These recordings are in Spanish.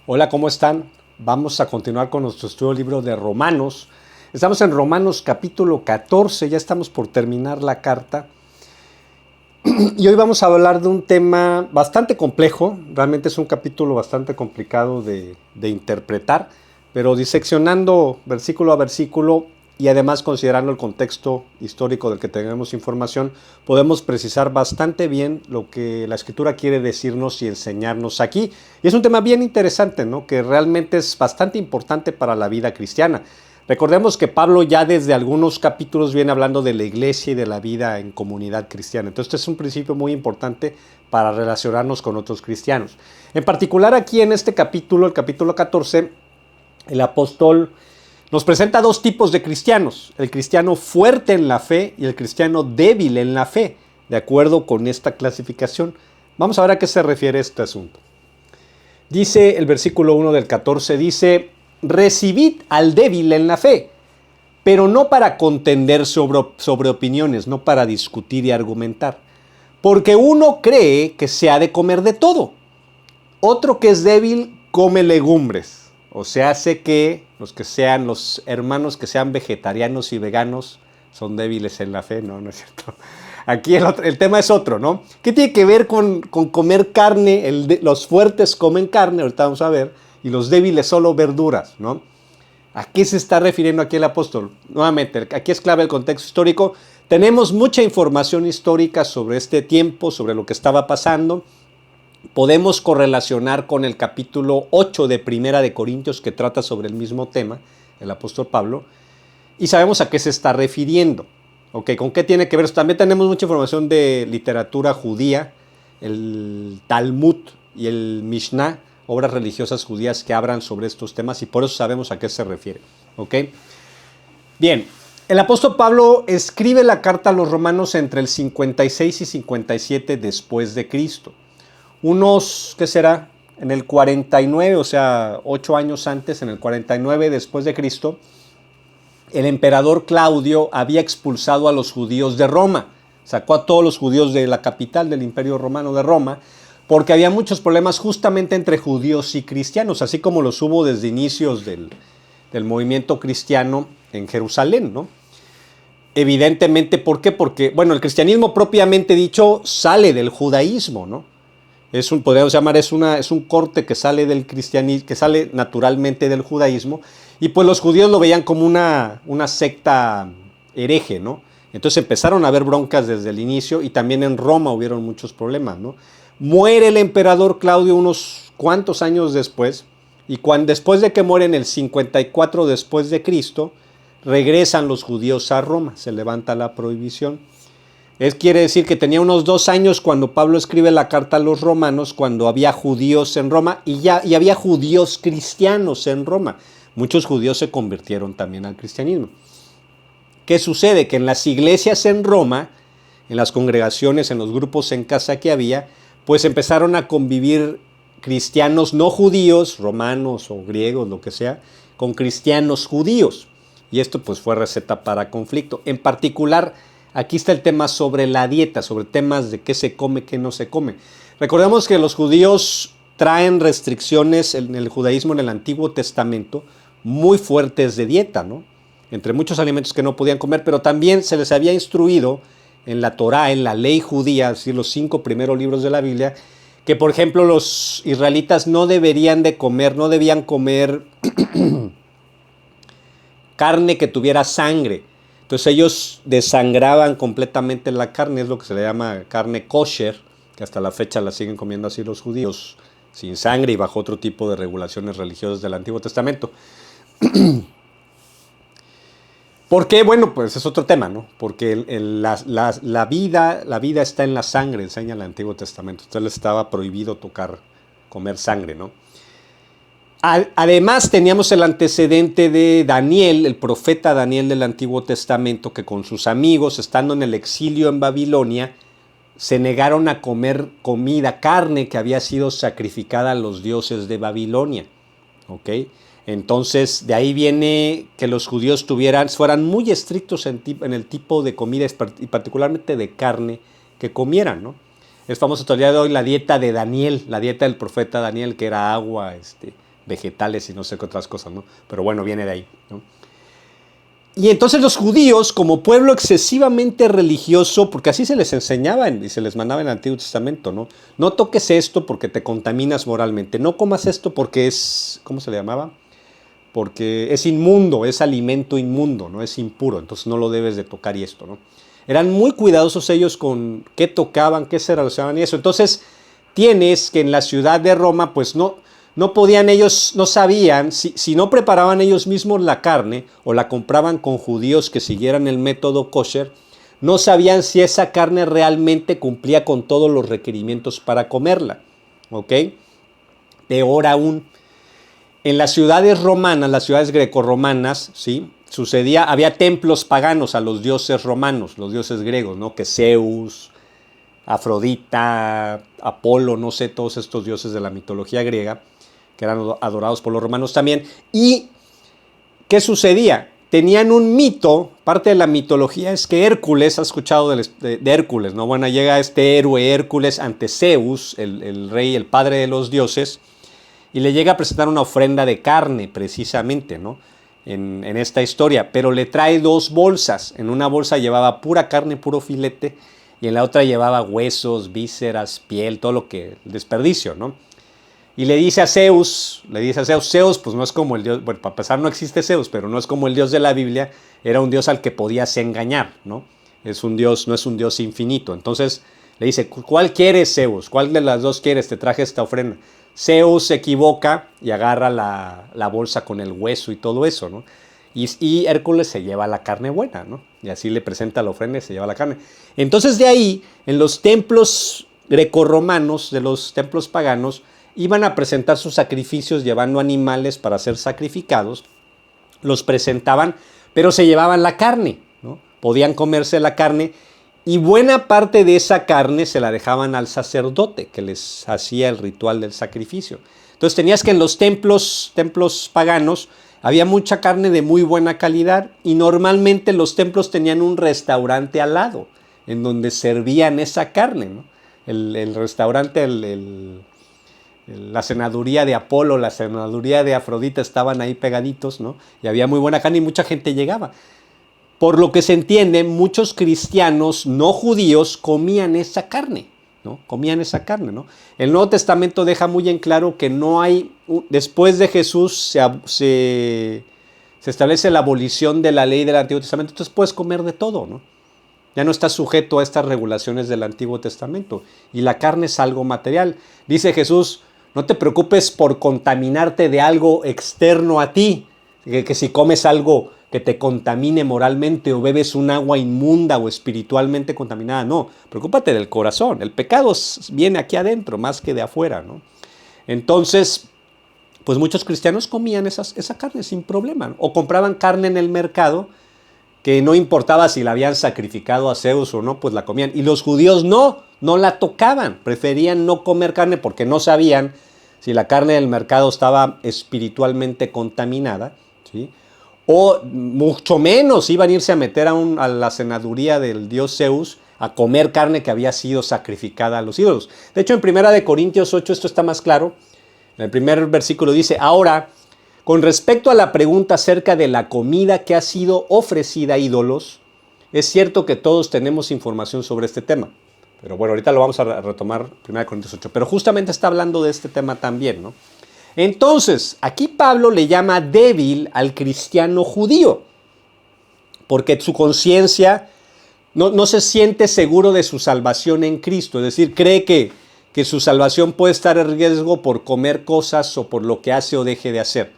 Hola, ¿cómo están? Vamos a continuar con nuestro estudio del libro de Romanos. Estamos en Romanos capítulo 14, ya estamos por terminar la carta. Y hoy vamos a hablar de un tema bastante complejo, realmente es un capítulo bastante complicado de interpretar, pero diseccionando versículo a versículo y además considerando el contexto histórico del que tenemos información, podemos precisar bastante bien lo que la Escritura quiere decirnos y enseñarnos aquí. Y es un tema bien interesante, ¿no? Que realmente es bastante importante para la vida cristiana. Recordemos que Pablo ya desde algunos capítulos viene hablando de la iglesia y de la vida en comunidad cristiana. Entonces este es un principio muy importante para relacionarnos con otros cristianos. En particular aquí en este capítulo, el capítulo 14, el apóstol nos presenta dos tipos de cristianos, el cristiano fuerte en la fe y el cristiano débil en la fe, de acuerdo con esta clasificación. Vamos a ver a qué se refiere este asunto. Dice el versículo 1 del 14, dice, recibid al débil en la fe, pero no para contender sobre opiniones, no para discutir y argumentar. Porque uno cree que se ha de comer de todo, otro que es débil come legumbres. O sea, hace que los hermanos que sean vegetarianos y veganos son débiles en la fe, no es cierto. Aquí el tema es otro, ¿no? ¿Qué tiene que ver con comer carne? Los fuertes comen carne, ahorita vamos a ver, y los débiles solo verduras, ¿no? ¿A qué se está refiriendo aquí el apóstol? Nuevamente, aquí es clave el contexto histórico. Tenemos mucha información histórica sobre este tiempo, sobre lo que estaba pasando. Podemos correlacionar con el capítulo 8 de Primera de Corintios, que trata sobre el mismo tema, el apóstol Pablo, y sabemos a qué se está refiriendo. Okay, ¿con qué tiene que ver? También tenemos mucha información de literatura judía, el Talmud y el Mishnah, obras religiosas judías que hablan sobre estos temas y por eso sabemos a qué se refiere. Okay. Bien, el apóstol Pablo escribe la carta a los romanos entre el 56 y 57 después de Cristo. Unos, ¿qué será? En el 49, o sea, 8 años antes, en el 49 después de Cristo, el emperador Claudio había expulsado a los judíos de Roma, sacó a todos los judíos de la capital del Imperio Romano de Roma, porque había muchos problemas justamente entre judíos y cristianos, así como los hubo desde inicios del movimiento cristiano en Jerusalén, ¿no? Evidentemente, ¿por qué? Porque, bueno, el cristianismo propiamente dicho sale del judaísmo, ¿no? Podríamos llamar, es un corte que sale del cristianismo, que sale naturalmente del judaísmo, y pues los judíos lo veían como una secta hereje, ¿no? Entonces empezaron a haber broncas desde el inicio y también en Roma hubieron muchos problemas, ¿no? Muere el emperador Claudio unos cuantos años después, y después de que muere en el 54 después de Cristo, regresan los judíos a Roma, se levanta la prohibición. Quiere decir que tenía unos 2 años cuando Pablo escribe la carta a los romanos, cuando había judíos en Roma y había judíos cristianos en Roma. Muchos judíos se convirtieron también al cristianismo. ¿Qué sucede? Que en las iglesias en Roma, en las congregaciones, en los grupos en casa que había, pues empezaron a convivir cristianos no judíos, romanos o griegos, lo que sea, con cristianos judíos. Y esto pues fue receta para conflicto. En particular, aquí está el tema sobre la dieta, sobre temas de qué se come, qué no se come. Recordemos que los judíos traen restricciones en el judaísmo en el Antiguo Testamento muy fuertes de dieta, ¿no? Entre muchos alimentos que no podían comer, pero también se les había instruido en la Torá, en la ley judía, es decir, los 5 primeros libros de la Biblia, que por ejemplo los israelitas no debían comer carne que tuviera sangre. Entonces ellos desangraban completamente la carne, es lo que se le llama carne kosher, que hasta la fecha la siguen comiendo así los judíos, sin sangre y bajo otro tipo de regulaciones religiosas del Antiguo Testamento. ¿Por qué? Bueno, pues es otro tema, ¿no? Porque la vida está en la sangre, enseña el Antiguo Testamento. Entonces les estaba prohibido comer sangre, ¿no? Además teníamos el antecedente de Daniel, el profeta Daniel del Antiguo Testamento, que con sus amigos, estando en el exilio en Babilonia, se negaron a comer carne que había sido sacrificada a los dioses de Babilonia. ¿Ok? Entonces, de ahí viene que los judíos fueran muy estrictos en el tipo de comida y particularmente de carne que comieran, ¿no? Es famosa todavía de hoy la dieta de Daniel, la dieta del profeta Daniel, que era agua, vegetales y no sé qué otras cosas, ¿no? Pero bueno, viene de ahí, ¿no? Y entonces los judíos, como pueblo excesivamente religioso, porque así se les enseñaba y se les mandaba en el Antiguo Testamento, ¿no? No toques esto porque te contaminas moralmente, no comas esto porque es, ¿cómo se le llamaba? Porque es inmundo, es alimento inmundo, ¿no? Es impuro, entonces no lo debes de tocar y esto, ¿no? Eran muy cuidadosos ellos con qué tocaban, qué se relacionaban y eso. Entonces tienes que en la ciudad de Roma, pues no podían ellos, no sabían, si no preparaban ellos mismos la carne o la compraban con judíos que siguieran el método kosher, no sabían si esa carne realmente cumplía con todos los requerimientos para comerla, ¿ok? Peor aún, en las ciudades romanas, las ciudades grecorromanas, ¿sí? Había templos paganos a los dioses romanos, los dioses griegos, ¿no? Que Zeus, Afrodita, Apolo, no sé, todos estos dioses de la mitología griega, que eran adorados por los romanos también. ¿Y qué sucedía? Tenían un mito, parte de la mitología es que Hércules, has escuchado de Hércules, ¿no? Bueno, llega este héroe Hércules ante Zeus, el rey, el padre de los dioses, y le llega a presentar una ofrenda de carne, precisamente, ¿no? En esta historia, pero le trae 2 bolsas. En una bolsa llevaba pura carne, puro filete, y en la otra llevaba huesos, vísceras, piel, todo lo que, el desperdicio, ¿no? Y le dice a Zeus, Zeus pues no es como el dios, bueno, para empezar no existe Zeus, pero no es como el dios de la Biblia, era un dios al que podías engañar, ¿no? Es un dios, no es un dios infinito. Entonces le dice, ¿cuál quieres, Zeus? ¿Cuál de las 2 quieres? Te traje esta ofrenda. Zeus se equivoca y agarra la bolsa con el hueso y todo eso, ¿no? Y Hércules se lleva la carne buena, ¿no? Y así le presenta la ofrenda y se lleva la carne. Entonces de ahí, en los templos grecorromanos, de los templos paganos, iban a presentar sus sacrificios llevando animales para ser sacrificados, los presentaban, pero se llevaban la carne, ¿no? Podían comerse la carne y buena parte de esa carne se la dejaban al sacerdote que les hacía el ritual del sacrificio. Entonces tenías que en los templos paganos había mucha carne de muy buena calidad y normalmente los templos tenían un restaurante al lado en donde servían esa carne, ¿no? El restaurante, la senaduría de Apolo, la senaduría de Afrodita estaban ahí pegaditos, ¿no? Y había muy buena carne y mucha gente llegaba. Por lo que se entiende, muchos cristianos no judíos comían esa carne, ¿no? Comían esa carne, ¿no? El Nuevo Testamento deja muy en claro que no hay, después de Jesús se establece la abolición de la ley del Antiguo Testamento, entonces puedes comer de todo, ¿no? Ya no estás sujeto a estas regulaciones del Antiguo Testamento. Y la carne es algo material. Dice Jesús, no te preocupes por contaminarte de algo externo a ti, que si comes algo que te contamine moralmente o bebes un agua inmunda o espiritualmente contaminada, no, preocúpate del corazón. El pecado viene aquí adentro más que de afuera, ¿no? Entonces, pues muchos cristianos comían esa carne sin problema, ¿no? O compraban carne en el mercado que no importaba si la habían sacrificado a Zeus o no, pues la comían. Y los judíos no la tocaban, preferían no comer carne porque no sabían si la carne del mercado estaba espiritualmente contaminada, ¿sí? O mucho menos iban a irse a meter a la senaduría del dios Zeus a comer carne que había sido sacrificada a los ídolos. De hecho, en 1 Corintios 8 esto está más claro. En el primer versículo dice, ahora, con respecto a la pregunta acerca de la comida que ha sido ofrecida a ídolos, es cierto que todos tenemos información sobre este tema. Pero bueno, ahorita lo vamos a retomar 1 Corintios 8. Pero justamente está hablando de este tema también, ¿no? Entonces, aquí Pablo le llama débil al cristiano judío, porque su conciencia no se siente seguro de su salvación en Cristo. Es decir, cree que su salvación puede estar en riesgo por comer cosas o por lo que hace o deje de hacer.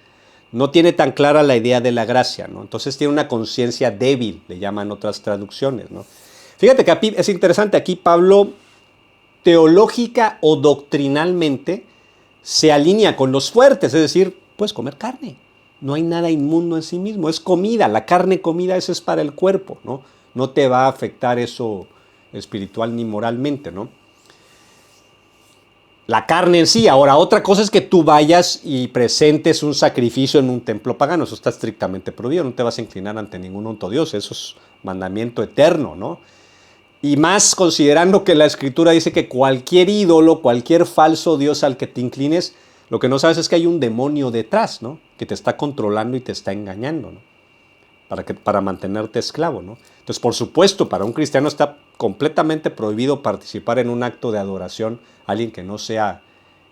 No tiene tan clara la idea de la gracia, ¿no? Entonces tiene una conciencia débil, le llaman otras traducciones, ¿no? Fíjate que aquí es interesante, aquí Pablo teológica o doctrinalmente se alinea con los fuertes, es decir, puedes comer carne, no hay nada inmundo en sí mismo, es comida, la carne comida, eso es para el cuerpo, ¿no? No te va a afectar eso espiritual ni moralmente, ¿no? La carne en sí. Ahora, otra cosa es que tú vayas y presentes un sacrificio en un templo pagano. Eso está estrictamente prohibido. No te vas a inclinar ante ningún otro dios. Eso es mandamiento eterno, ¿no? Y más considerando que la Escritura dice que cualquier ídolo, cualquier falso dios al que te inclines, Lo que no sabes es que hay un demonio detrás, ¿no? Que te está controlando y te está engañando, ¿no? Para mantenerte esclavo, ¿no? Entonces, por supuesto, para un cristiano está completamente prohibido participar en un acto de adoración a alguien que no sea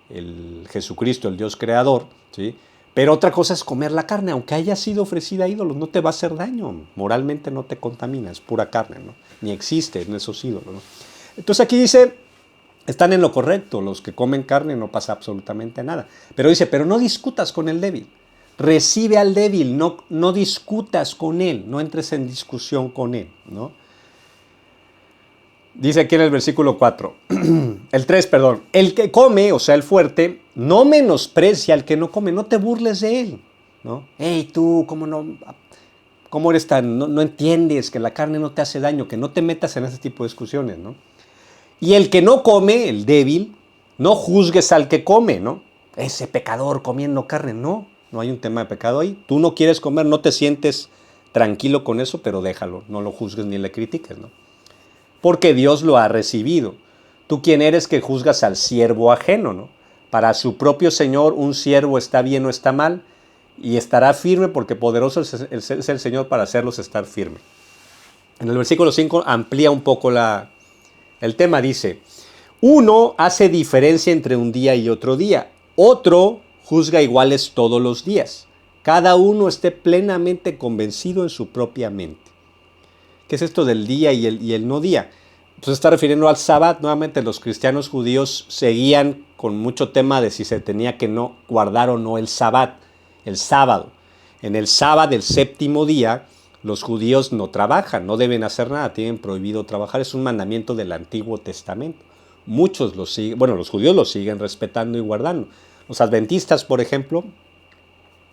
el Jesucristo, el Dios creador, ¿sí? Pero otra cosa es comer la carne, aunque haya sido ofrecida a ídolos, no te va a hacer daño, moralmente no te contamina, es pura carne, ¿no? Ni existe en esos ídolos, ¿no? Entonces aquí dice, están en lo correcto, los que comen carne no pasa absolutamente nada. Pero dice, pero no discutas con el débil. Recibe al débil, no discutas con él, no entres en discusión con él, ¿no? Dice aquí en el versículo 4, el 3, perdón, el que come, o sea, el fuerte, no menosprecia al que no come, no te burles de él, ¿no? Hey, tú, ¿cómo eres tan, no entiendes que la carne no te hace daño, que no te metas en ese tipo de discusiones, ¿no? Y el que no come, el débil, no juzgues al que come, ¿no? Ese pecador comiendo carne, no hay un tema de pecado ahí. Tú no quieres comer, no te sientes tranquilo con eso, pero déjalo, no lo juzgues ni le critiques, ¿no? Porque Dios lo ha recibido. ¿Tú quién eres que juzgas al siervo ajeno, ¿no? Para su propio Señor un siervo está bien o está mal y estará firme porque poderoso es el Señor para hacerlos estar firme. En el versículo 5 amplía un poco el tema, dice, uno hace diferencia entre un día y otro día, otro juzga iguales todos los días. Cada uno esté plenamente convencido en su propia mente. ¿Qué es esto del día y el no día? Pues está refiriendo al sábado. Nuevamente los cristianos judíos seguían con mucho tema de si se tenía que no guardar o no el sábado. En el sábado, el séptimo día, los judíos no trabajan, no deben hacer nada, tienen prohibido trabajar. Es un mandamiento del Antiguo Testamento. Muchos lo siguen, bueno, los judíos lo siguen respetando y guardando. Los adventistas, por ejemplo,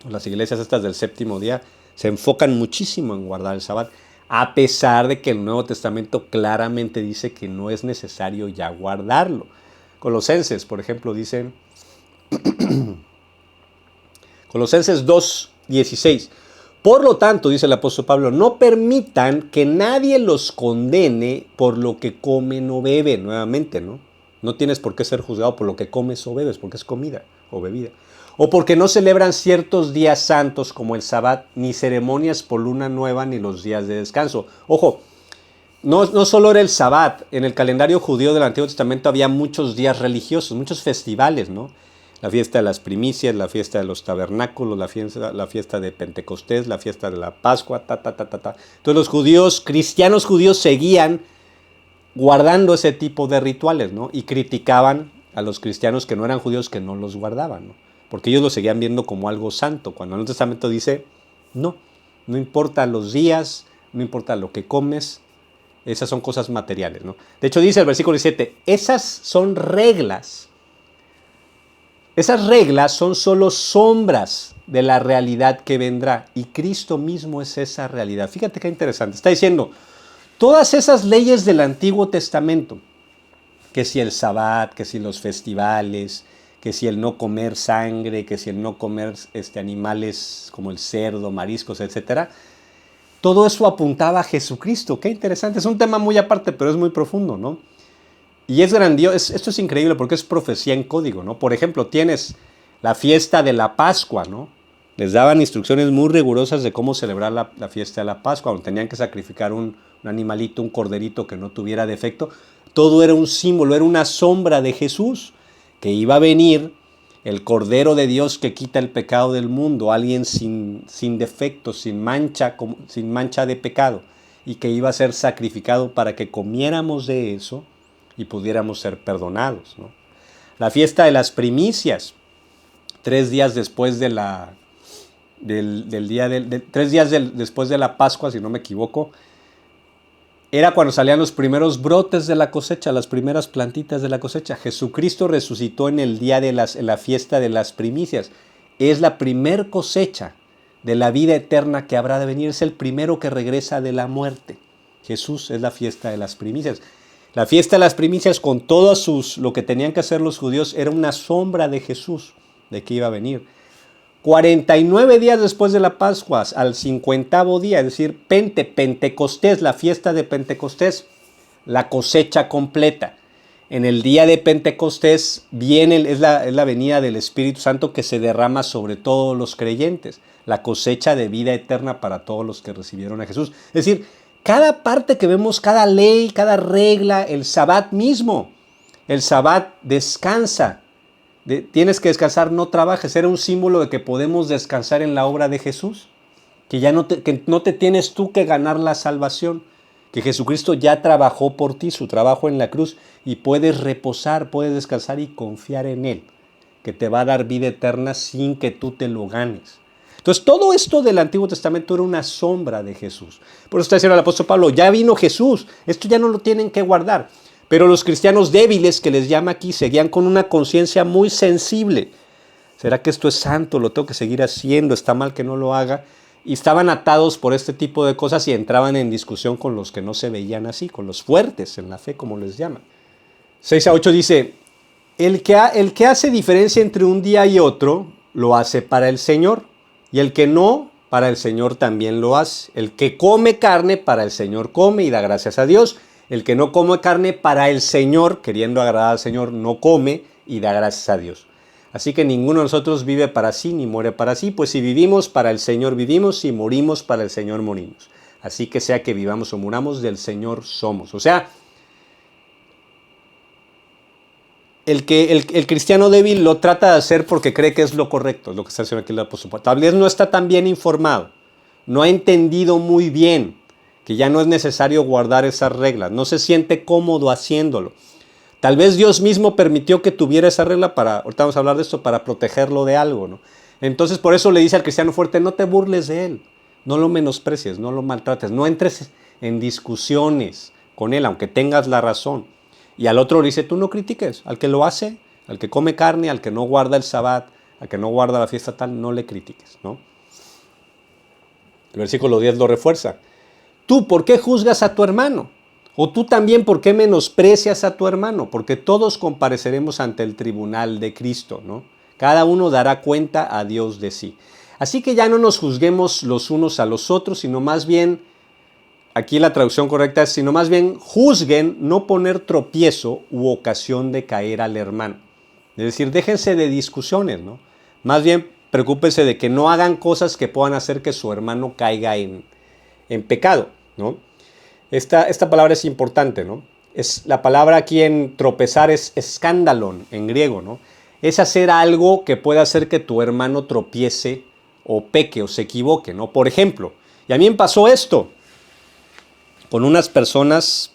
las iglesias estas del séptimo día, se enfocan muchísimo en guardar el sábado, a pesar de que el Nuevo Testamento claramente dice que no es necesario ya guardarlo. Colosenses, por ejemplo, dicen, Colosenses 2:16, por lo tanto, dice el apóstol Pablo, no permitan que nadie los condene por lo que comen o beben. Nuevamente, ¿no? No tienes por qué ser juzgado por lo que comes o bebes, porque es comida o bebida. O porque no celebran ciertos días santos como el Sabbat, ni ceremonias por luna nueva, ni los días de descanso. Ojo, no solo era el Sabbat, en el calendario judío del Antiguo Testamento había muchos días religiosos, muchos festivales, ¿no? La fiesta de las primicias, la fiesta de los tabernáculos, la fiesta de Pentecostés, la fiesta de la Pascua, Entonces los judíos, cristianos judíos, seguían guardando ese tipo de rituales, ¿no? Y criticaban a los cristianos que no eran judíos que no los guardaban, ¿no? Porque ellos lo seguían viendo como algo santo, cuando el Nuevo Testamento dice, no importa los días, no importa lo que comes, esas son cosas materiales, ¿no? De hecho dice el versículo 17, esas reglas son solo sombras de la realidad que vendrá, y Cristo mismo es esa realidad. Fíjate qué interesante, está diciendo, todas esas leyes del Antiguo Testamento, que si el Sabbat, que si los festivales, que si el no comer sangre, que si el no comer animales como el cerdo, mariscos, etc. Todo eso apuntaba a Jesucristo. Qué interesante. Es un tema muy aparte, pero es muy profundo, ¿no? Y es grandioso. Esto es increíble porque es profecía en código, ¿no? Por ejemplo, tienes la fiesta de la Pascua, ¿no? Les daban instrucciones muy rigurosas de cómo celebrar la fiesta de la Pascua, donde tenían que sacrificar un animalito, un corderito que no tuviera defecto. Todo era un símbolo, era una sombra de Jesús, que iba a venir el Cordero de Dios que quita el pecado del mundo, alguien sin defecto, sin mancha de pecado, y que iba a ser sacrificado para que comiéramos de eso y pudiéramos ser perdonados, ¿no? La fiesta de las primicias, 3 días después de después de la Pascua, si no me equivoco, era cuando salían los primeros brotes de la cosecha, las primeras plantitas de la cosecha. Jesucristo resucitó en el día de la fiesta de las primicias. Es la primer cosecha de la vida eterna que habrá de venir. Es el primero que regresa de la muerte. Jesús es la fiesta de las primicias. La fiesta de las primicias, con todos lo que tenían que hacer los judíos, era una sombra de Jesús, de que iba a venir. 49 días después de la Pascua, al 50º día, es decir, Pentecostés, la fiesta de Pentecostés, la cosecha completa. En el día de Pentecostés es la venida del Espíritu Santo que se derrama sobre todos los creyentes, la cosecha de vida eterna para todos los que recibieron a Jesús. Es decir, cada parte que vemos, cada ley, cada regla, el Sabbat mismo, el Sabbat descansa. Tienes que descansar, no trabajes. Era un símbolo de que podemos descansar en la obra de Jesús, que no te tienes tú que ganar la salvación, que Jesucristo ya trabajó por ti, su trabajo en la cruz, y puedes reposar, puedes descansar y confiar en Él, que te va a dar vida eterna sin que tú te lo ganes. Entonces, todo esto del Antiguo Testamento era una sombra de Jesús. Por eso está diciendo el apóstol Pablo, ya vino Jesús, esto ya no lo tienen que guardar. Pero los cristianos débiles, que les llama aquí, seguían con una conciencia muy sensible. ¿Será que esto es santo? ¿Lo tengo que seguir haciendo? ¿Está mal que no lo haga? Y estaban atados por este tipo de cosas y entraban en discusión con los que no se veían así, con los fuertes en la fe, como les llaman. 6-8 dice, el que hace diferencia entre un día y otro, lo hace para el Señor, y el que no, para el Señor también lo hace. El que come carne, para el Señor come y da gracias a Dios. El que no come carne, para el Señor, queriendo agradar al Señor, no come y da gracias a Dios. Así que ninguno de nosotros vive para sí ni muere para sí, pues si vivimos para el Señor vivimos, si morimos para el Señor morimos. Así que sea que vivamos o muramos, del Señor somos. O sea, el cristiano débil lo trata de hacer porque cree que es lo correcto, es lo que está haciendo aquí el apóstol Pablo. Tal vez no está tan bien informado, no ha entendido muy bien que ya no es necesario guardar esas reglas, no se siente cómodo haciéndolo. Tal vez Dios mismo permitió que tuviera esa regla ahorita vamos a hablar de esto, para protegerlo de algo, ¿no? Entonces por eso le dice al cristiano fuerte, no te burles de él, no lo menosprecies, no lo maltrates, no entres en discusiones con él, aunque tengas la razón. Y al otro le dice, tú no critiques, al que lo hace, al que come carne, al que no guarda el Sabbat, al que no guarda la fiesta tal, no le critiques, ¿no? El versículo 10 lo refuerza. Tú, ¿por qué juzgas a tu hermano? O tú también, ¿por qué menosprecias a tu hermano? Porque todos compareceremos ante el tribunal de Cristo, ¿no? Cada uno dará cuenta a Dios de sí. Así que ya no nos juzguemos los unos a los otros, sino más bien, aquí la traducción correcta es, sino más bien juzguen no poner tropiezo u ocasión de caer al hermano. Es decir, déjense de discusiones, ¿no? Más bien, preocúpense de que no hagan cosas que puedan hacer que su hermano caiga en pecado, ¿no? Esta palabra es importante, ¿no? La palabra aquí en tropezar es escándalon en griego, ¿no? Es hacer algo que pueda hacer que tu hermano tropiece o peque o se equivoque, ¿no? Por ejemplo, y a mí me pasó esto con unas personas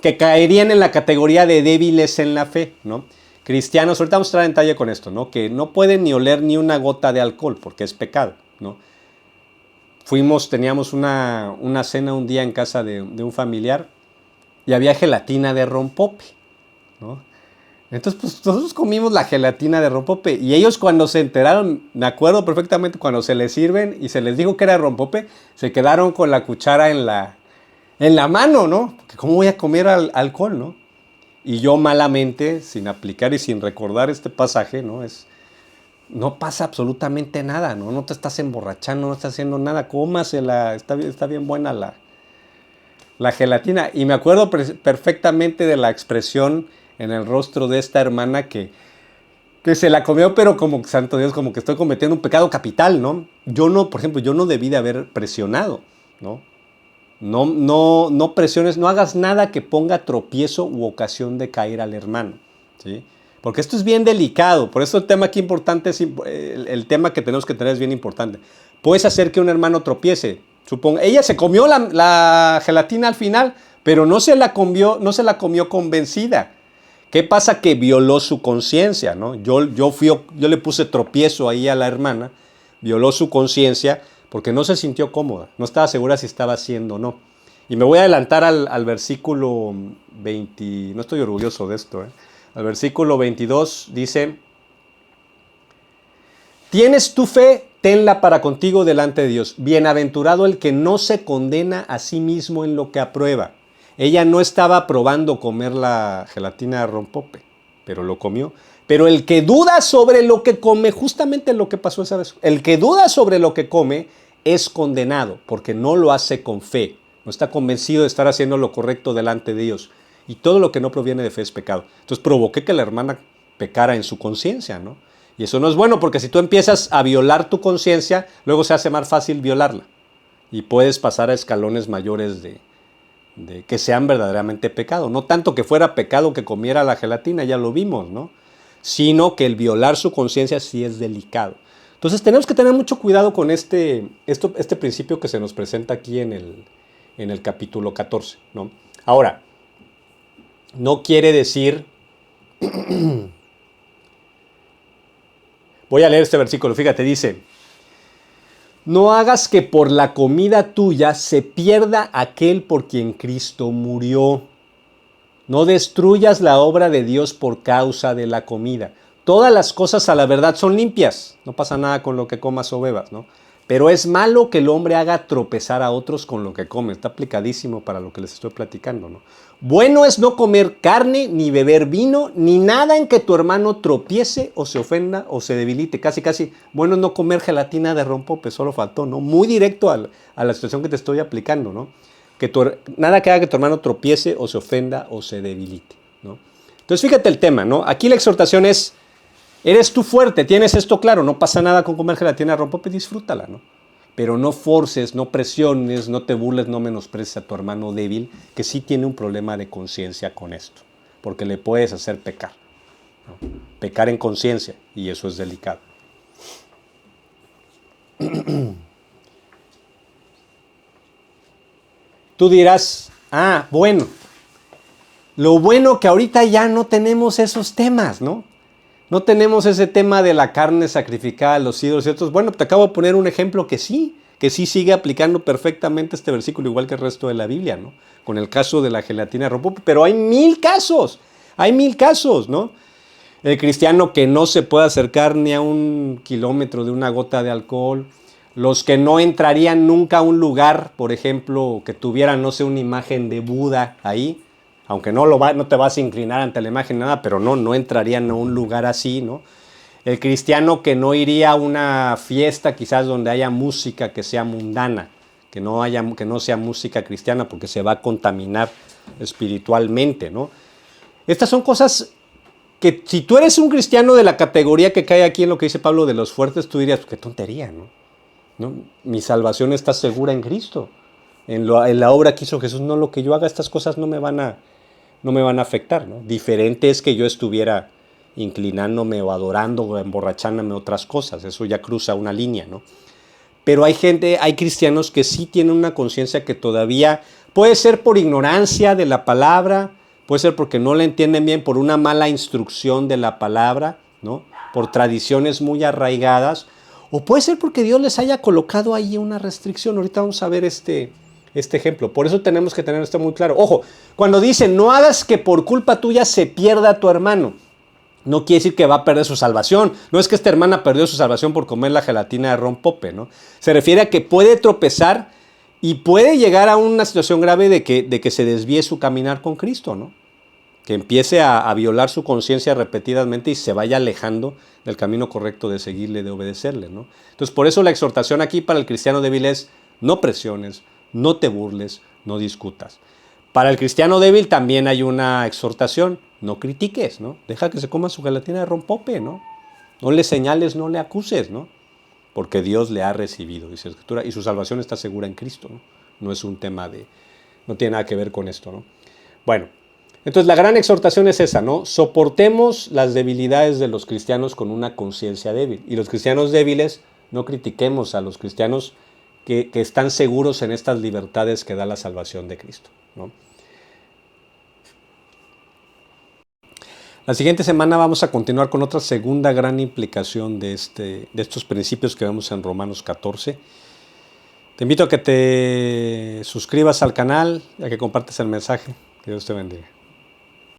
que caerían en la categoría de débiles en la fe, ¿no? Cristianos, ahorita vamos a entrar en detalle con esto, ¿no? Que no pueden ni oler ni una gota de alcohol porque es pecado, ¿no? Teníamos una cena un día en casa de un familiar y había gelatina de rompope, ¿no? Entonces, pues nosotros comimos la gelatina de rompope y ellos cuando se enteraron, me acuerdo perfectamente cuando se les sirven y se les dijo que era rompope, se quedaron con la cuchara en la mano, ¿no? Porque ¿cómo voy a comer alcohol, no? Y yo malamente, sin aplicar y sin recordar este pasaje, ¿no? No pasa absolutamente nada, ¿no? No te estás emborrachando, no estás haciendo nada, cómasela, está bien buena la gelatina. Y me acuerdo perfectamente de la expresión en el rostro de esta hermana que se la comió, pero como, santo Dios, como que estoy cometiendo un pecado capital, ¿no? Por ejemplo, yo no debí de haber presionado, ¿no? No presiones, no hagas nada que ponga tropiezo u ocasión de caer al hermano, ¿sí? Porque esto es bien delicado, por eso el tema aquí importante el tema que tenemos que tener es bien importante. Puedes hacer que un hermano tropiece. Ella se comió la gelatina al final, pero no se la comió convencida. ¿Qué pasa? Que violó su conciencia, ¿no? Yo le puse tropiezo ahí a la hermana, violó su conciencia porque no se sintió cómoda, no estaba segura si estaba haciendo o no. Y me voy a adelantar al versículo 20, no estoy orgulloso de esto, Al versículo 22 dice, ¿tienes tu fe? Tenla para contigo delante de Dios. Bienaventurado el que no se condena a sí mismo en lo que aprueba. Ella no estaba probando comer la gelatina de rompope, pero lo comió. Pero el que duda sobre lo que come, justamente lo que pasó esa vez, el que duda sobre lo que come es condenado porque no lo hace con fe. No está convencido de estar haciendo lo correcto delante de Dios. Y todo lo que no proviene de fe es pecado. Entonces provoqué que la hermana pecara en su conciencia, ¿no? Y eso no es bueno, porque si tú empiezas a violar tu conciencia, luego se hace más fácil violarla. Y puedes pasar a escalones mayores de que sean verdaderamente pecado. No tanto que fuera pecado que comiera la gelatina, ya lo vimos, ¿no? Sino que el violar su conciencia sí es delicado. Entonces tenemos que tener mucho cuidado con este principio que se nos presenta aquí en el capítulo 14, ¿no? Ahora, no quiere decir... Voy a leer este versículo, fíjate, dice: no hagas que por la comida tuya se pierda aquel por quien Cristo murió. No destruyas la obra de Dios por causa de la comida. Todas las cosas a la verdad son limpias. No pasa nada con lo que comas o bebas, ¿no? Pero es malo que el hombre haga tropezar a otros con lo que come. Está aplicadísimo para lo que les estoy platicando, ¿no? Bueno es no comer carne, ni beber vino, ni nada en que tu hermano tropiece o se ofenda o se debilite. Casi, bueno es no comer gelatina de rompope, solo faltó, ¿no? Muy directo a la situación que te estoy aplicando, ¿no? Nada que haga que tu hermano tropiece o se ofenda o se debilite, ¿no? Entonces fíjate el tema, ¿no? Aquí la exhortación es: eres tú fuerte, tienes esto claro, no pasa nada con comer gelatina de rompope, disfrútala, ¿no? Pero no forces, no presiones, no te burles, no menosprecies a tu hermano débil, que sí tiene un problema de conciencia con esto, porque le puedes hacer pecar, ¿no? Pecar en conciencia, y eso es delicado. Tú dirás: bueno, lo bueno que ahorita ya no tenemos esos temas, ¿no? No tenemos ese tema de la carne sacrificada a los ídolos y otros. Bueno, te acabo de poner un ejemplo que sí sigue aplicando perfectamente este versículo, igual que el resto de la Biblia, ¿no? Con el caso de la gelatina de rompope, pero hay 1000 casos, ¿no? El cristiano que no se puede acercar ni a 1 kilómetro de una gota de alcohol, los que no entrarían nunca a un lugar, por ejemplo, que tuvieran, no sé, una imagen de Buda ahí, aunque no te vas a inclinar ante la imagen, nada, pero no entrarían a un lugar así, ¿no? El cristiano que no iría a una fiesta quizás donde haya música que sea mundana, que no sea música cristiana, porque se va a contaminar espiritualmente, ¿no? Estas son cosas que si tú eres un cristiano de la categoría que cae aquí en lo que dice Pablo de los fuertes, tú dirías: qué tontería, ¿no? Mi salvación está segura en Cristo, en la obra que hizo Jesús. No, lo que yo haga, estas cosas no me van a afectar, ¿no? Diferente es que yo estuviera inclinándome o adorando o emborrachándome otras cosas. Eso ya cruza una línea, ¿no? Pero hay cristianos que sí tienen una conciencia que todavía puede ser por ignorancia de la palabra, puede ser porque no la entienden bien, por una mala instrucción de la palabra, ¿no? Por tradiciones muy arraigadas, o puede ser porque Dios les haya colocado ahí una restricción. Ahorita vamos a ver este ejemplo. Por eso tenemos que tener esto muy claro. Ojo, cuando dice: no hagas que por culpa tuya se pierda tu hermano, no quiere decir que va a perder su salvación. No es que esta hermana perdió su salvación por comer la gelatina de rompope, ¿no? Se refiere a que puede tropezar y puede llegar a una situación grave de que se desvíe su caminar con Cristo, ¿no? Que empiece a violar su conciencia repetidamente y se vaya alejando del camino correcto de seguirle, de obedecerle, ¿no? Entonces, por eso la exhortación aquí para el cristiano débil es: no presiones, no te burles, no discutas. Para el cristiano débil también hay una exhortación: no critiques, ¿no? Deja que se coma su gelatina de rompope, ¿no? No le señales, no le acuses, ¿no? Porque Dios le ha recibido, dice la Escritura, y su salvación está segura en Cristo, ¿no? No es un tema no tiene nada que ver con esto, ¿no? Bueno, entonces la gran exhortación es esa, ¿no? Soportemos las debilidades de los cristianos con una conciencia débil. Y los cristianos débiles, no critiquemos a los cristianos que están seguros en estas libertades que da la salvación de Cristo, ¿no? La siguiente semana vamos a continuar con otra segunda gran implicación de estos principios que vemos en Romanos 14. Te invito a que te suscribas al canal y a que compartas el mensaje. Que Dios te bendiga.